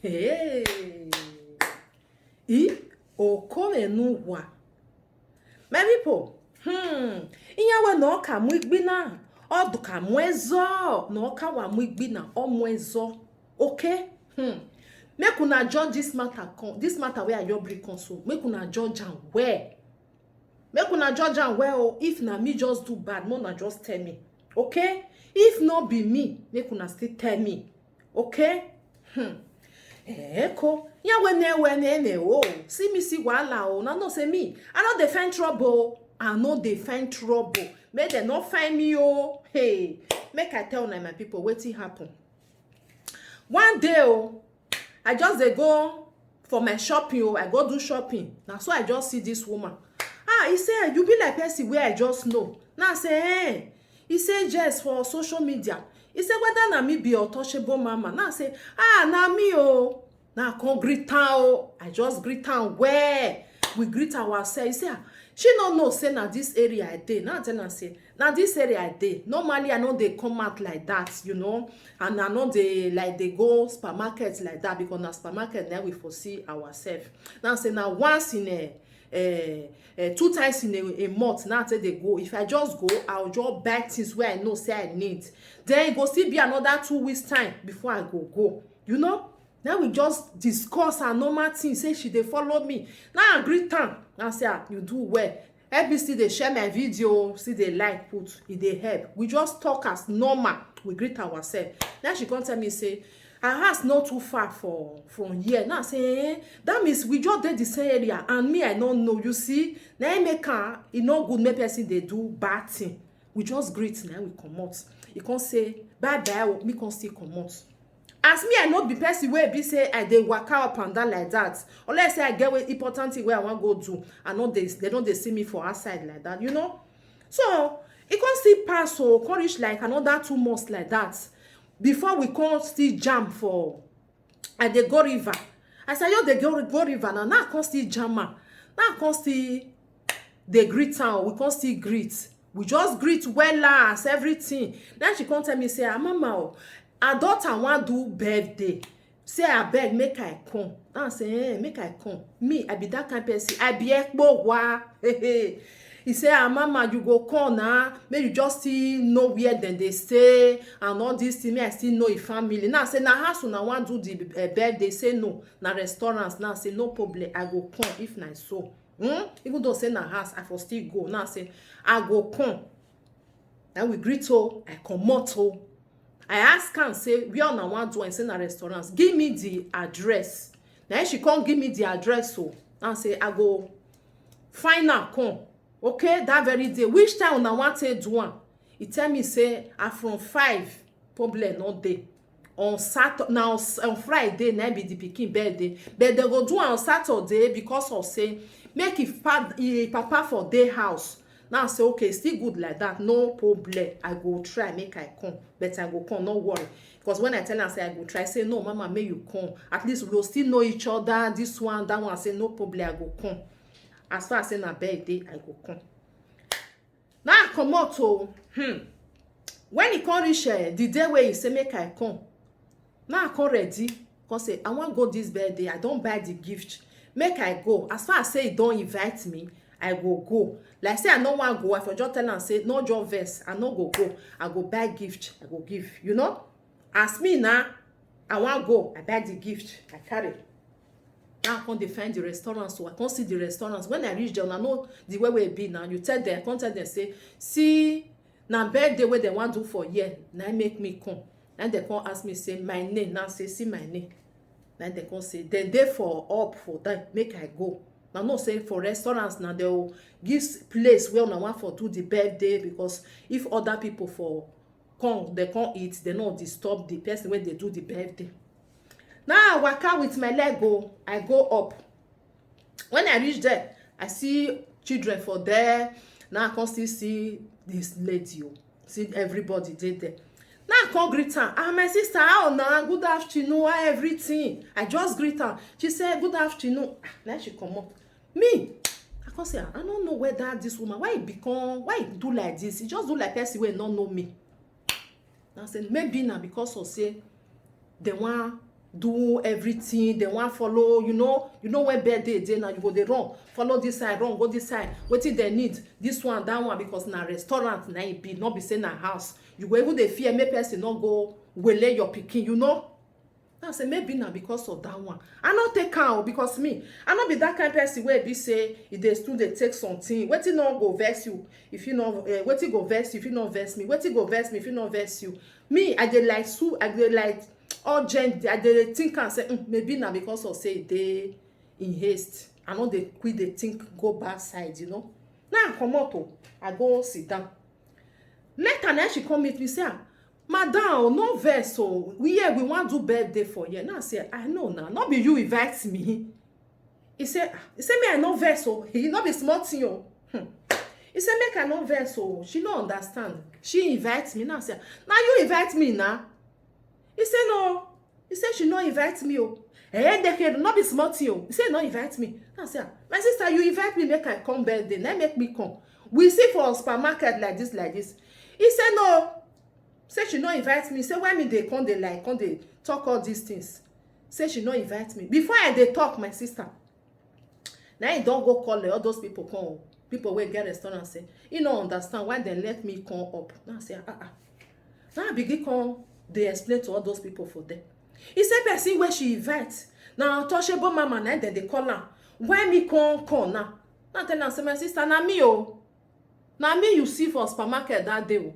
Hey. I o come nuwa. My people, inyawe na oka mu igbina, oduka mu ezo, na oka wa mu igbina, o mu ezo. Okay? Make una judge this matter where I just bring console. Make una judge am well. Make una judge am well. If na me just do bad, una just tell me. Okay? If not be me, make una still tell me. Okay? Eko. Ya wene oh. See me see wahala oh. Na no say me. I no dey find trouble. I no dey find trouble. Make dem not find me oh. Hey. Make I tell my people wetin happen. One day oh, I just dey go for my shopping oh. I go do shopping. Na so I just see this woman. He say you be like person where I just know. Now I say hey. He say just for social media. He say whether na me be untouchable mama. Now I say na me oh. Now I come greet her oh. I just greet her where we greet ourselves. He say she no know say na this area I dey. Now I tell her say na this area I dey. Normally I know they come out like that, you know, and I know they like they go supermarket like that because na supermarket now we foresee ourselves. Now I say now once in 2 times in a month now say they go. If I just go, I'll just buy things where I know say I need. Then it go still be another 2 weeks time before I go. You know? Now we just discuss our normal things. Say she dey follow me. Now I greet her. Now say you do well. Help me see they share my video, see they like put it they help. We just talk as normal. We greet ourselves. Now she come tell me say her house not too far from here. Now I say that means we just dey the same area and me I don't know. You see, now I make her it no good make person they do bad thing. We just greet now we come out. You can't say bye bye. Me can't still come out. As me I not be person where be say I dey waka up and down like that. Unless say I get what important thing where I want go do. I know they don't they see me for outside like that. You know. So it can't still pass so can't reach like another 2 months like that. Before we can't still jam for at the go river. As I the go river now I can't still jam her. Now I can't still they greet her. We can't still greet. We just greet well as everything. Then she can't tell me say mama her daughter want do birthday. Say I beg make I come. Now I say make I come. Me I be that kind of person. I be ekpo wa. He say mama you go come now. May you just still know where then they stay and all this thing. Me I still know a family. Now I say na house una want do the birthday. Say no. Na restaurants. Now I say no problem. I go come if na so. Even though say na house I for still go. Now I say I go come. Then we greet oh. I come out oh. I ask her and say where una want do and say na restaurants. Give me the address. Now she can't give me the address so. Now I say I go find her come. Okay, that very day. Which time una want to do one? He tell me say I from 5 problem not day. On Saturday now on Friday na be the pikin birthday. But they go do on Saturday because of say make if papa for day house. Now I say okay, still good like that, no problem. I go try make I come, but I go come, no worry. Because when I tell her say I go try, say no, mama, may you come. At least we'll still know each other. This one, that one. I say no problem, I go come. As far as say na birthday, I go come. Now I come out to when he come reach the day where he say make I come. Now I come ready. Cause say I want go this birthday. I don't buy the gift. Make I go. As far as say he don't invite me, I go. Like say I no want go. If I just tell am say no just vex, I no go. I go buy gift. I go give. You know? As me now, I want go. I buy the gift. I carry. Now I can't find the restaurants. So I can't see the restaurants. When I reach there, I know the way we be now. You tell them, I can't tell them say, see, now birthday where they want to do for year. Now make me come. And they can't ask me say my name. Now say see my name. Then they can't say then they for up for that. Make I go. Now no say for restaurants now they will give place where una want for do the birthday because if other people for come they can't eat, they not disturb the person when they do the birthday. Now I walk out with my leg go, I go up. When I reach there, I see children for there. Now I can still see this lady, see everybody did there. Now I can't greet her. My sister, how now? Good afternoon, how everything? I just greet her. She said, good afternoon. Then she come up. Me, I can't say, I don't know whether this woman, why it do like this? It just do like person will not know me. Now I said, maybe now because of say, they want do everything. They want follow, you know when birthday dey now, you go dey run, follow this side, run, go this side, wetin they need, this one, that one, because na restaurant na e be, not be say na house. You go even dey fear make person not go wele your pikin, you know. I say maybe na because of that one. I not take am because me, I not be that kind person where be say if they still dey take something, wetin no go vex you if you know, wetin go vex you if you not vex me, wetin go vex me if you not vex you. Me, I dey like I dey like urgent. I dey think and say maybe na because of say they in haste. I know they quit, they think go back side, you know. Now I come out, I go sit down. Later now she come meet me say, madam, no vex, so we want do birthday for you. Now I say, I know now, not be you invite me. He say me I no vex, so he not be smart thing, oh. He say make I no vex, so she no understand. She invites me. Now I say, now you invite me now. He say no. He say she no invite me, oh. They not be smart thing, oh. He say no invite me. Now I say, my sister, you invite me, make I come birthday. Now make me come. We see for a supermarket like this. He say no. Say she no invite me. Say why me they come they talk all these things. Say she no invite me. Before I they talk, my sister. Now you don't go call all those people come. People will get restaurant say, you don't understand why they let me come up. Now I say, Now I begin come, they explain to all those people for them. He said, person where she invite. Now touchable mama, now then they call her. Why me come now? Now tell her, say my sister, na me oh. Na me you see for supermarket that day oh.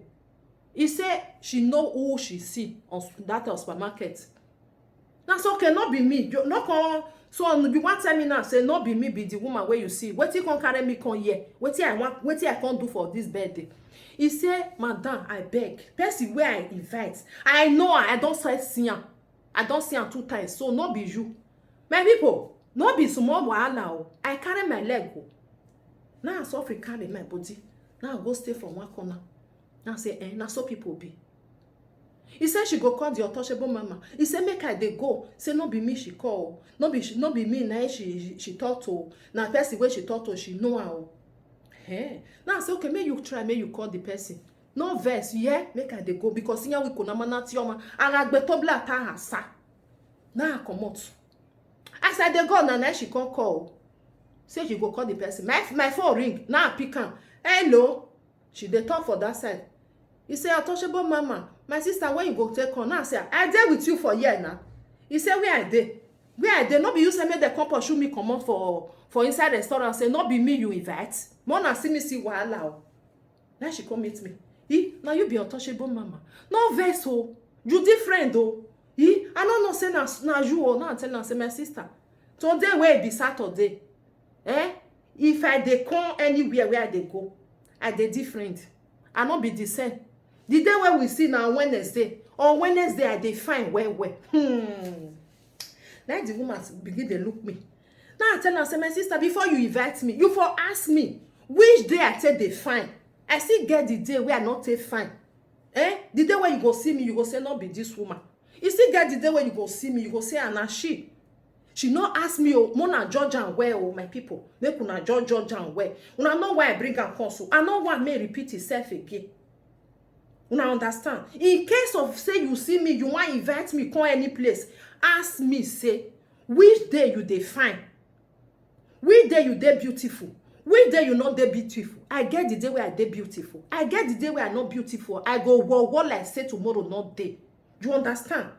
He said she know who she see on that supermarket. That's okay, not be me. You not come. So you want tell me now, say not be me, be the woman where you see. What you can carry me come here? What I want? What I can do for this birthday? He said, madam, I beg. Person where I invite, I know I don't see him. I don't see him 2 times. So not be you, my people. Not be small wahala. I carry my leg. Now I saw carry my body. Now I go stay for one corner. Now say, now so people be. He said she go call the untouchable mama. He said make I dey go. Say no be me she call. No be me now she talk to. Now person where she talk to she know how. Hey. Now I say okay, may you try, may you call the person. No verse, yeah, make I dey go because here we kuna manati yoma. Aragbe tobla ta hasa. Now I come out. As I dey go now she can't call. Say she go call the person. My phone ring. Now I pick am. Hello. She dey talk for that side. He say, untouchable mama, my sister, when you go take on, now I say, I dey with you for year now. He say, where I dey? Where I dey? No be you say, make the couple shoot me come out for inside the restaurant. Say, no be me you invite. Mona see me see wahala. Now she come meet me. Now you be untouchable mama. No vex oh. You different oh. I don't know say na you oh. Now I tell her, say my sister. Today where it be Saturday. If I dey come anywhere where I dey go, I dey different. I not be the same. The day where we see now Wednesday. On Wednesday I dey fine well. Now the woman begin to look me. Now I tell her, say my sister, before you invite me, you for ask me which day I take dey fine. I still get the day where I not take fine. The day where you go see me, you go say not be this woman. You still get the day where you go see me, you go say na she. She not ask me, oh, Mona judge and where, oh, my people. Make una judge and where. Una know why I bring her console. I know why may repeat itself again. Una understand? In case of, say, you see me, you want invite me, come any place, ask me, say, which day you dey fine? Which day you dey beautiful? Which day you not dey beautiful? I get the day where I dey beautiful. I get the day where I not beautiful. I go, what like say tomorrow, not day. You understand?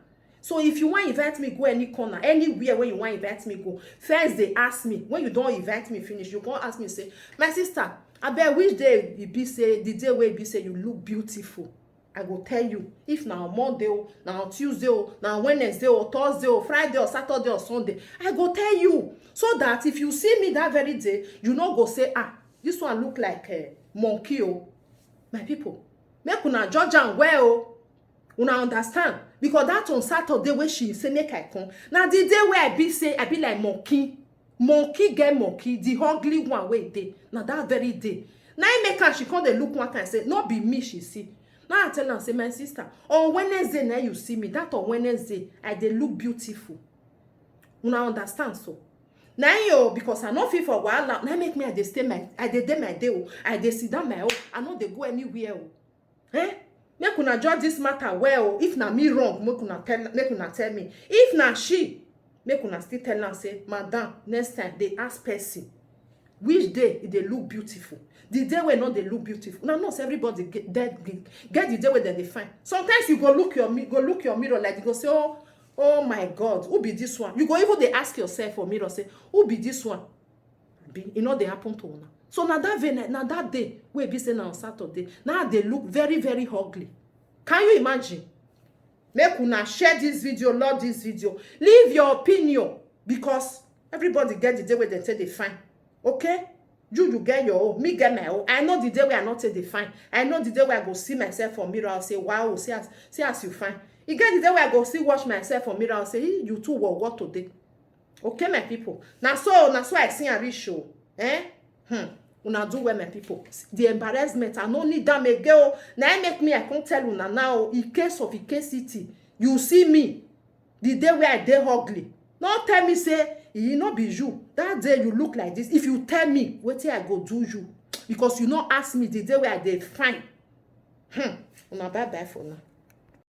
So if you want invite me, go any corner, anywhere where you want invite me, go. First they ask me. When you don't invite me, finish. You can't ask me, say, my sister, I bet which day you be say, the day where you be say you look beautiful. I go tell you. If now Monday, now Tuesday, now Wednesday, or Thursday, or Friday, or Saturday, or Sunday, I go tell you. So that if you see me that very day, you not go say, this one look like a monkey, oh. My people, make una judge and wear, oh. Una understand? Because that on Saturday when she say make I come. Now the day where I be say I be like monkey. Monkey get monkey, the ugly one way day. Now that very day. Now I make her she come dey look one time say, not be me she see. Now I tell her say my sister, on Wednesday now you see me. That on Wednesday I dey look beautiful. Una understand so? Now yo because I not fit for wahala. Now make me I dey stay my I dey day my day oh. I dey sit down my oh. I no dey go anywhere oh. Make una judge this matter well. If na me wrong, make una tell me. If na she, make una still tell am say, madam, next time they ask person which day they look beautiful. The day where not they look beautiful. Now, not everybody get the day where they find. Sometimes you go look your mirror like you go say, oh my God, who be this one? You go even they ask yourself for mirror, say, who be this one? You know they happen to una. So now that day, we be saying on Saturday, now they look very, very ugly. Can you imagine? Make una share this video, love this video. Leave your opinion, because everybody get the day where they say they fine. Okay? You get your own, me get my own. I know the day where I not say they fine. I know the day where I go see myself for mirror, I'll say, wow, see as you fine. You get the day where I go see watch myself for mirror, I'll say, hey, you two will what today. Okay, my people. Now so I see a rich show. Una do well, my people. The embarrassment, I no need that me girl. Now make me, I can't tell una now. In case of Settie, you see me the day where I dey ugly. Not tell me say you no be you. That day you look like this. If you tell me, wetin I go do you? Because you no ask me the day where I dey fine. Una bye bye for now.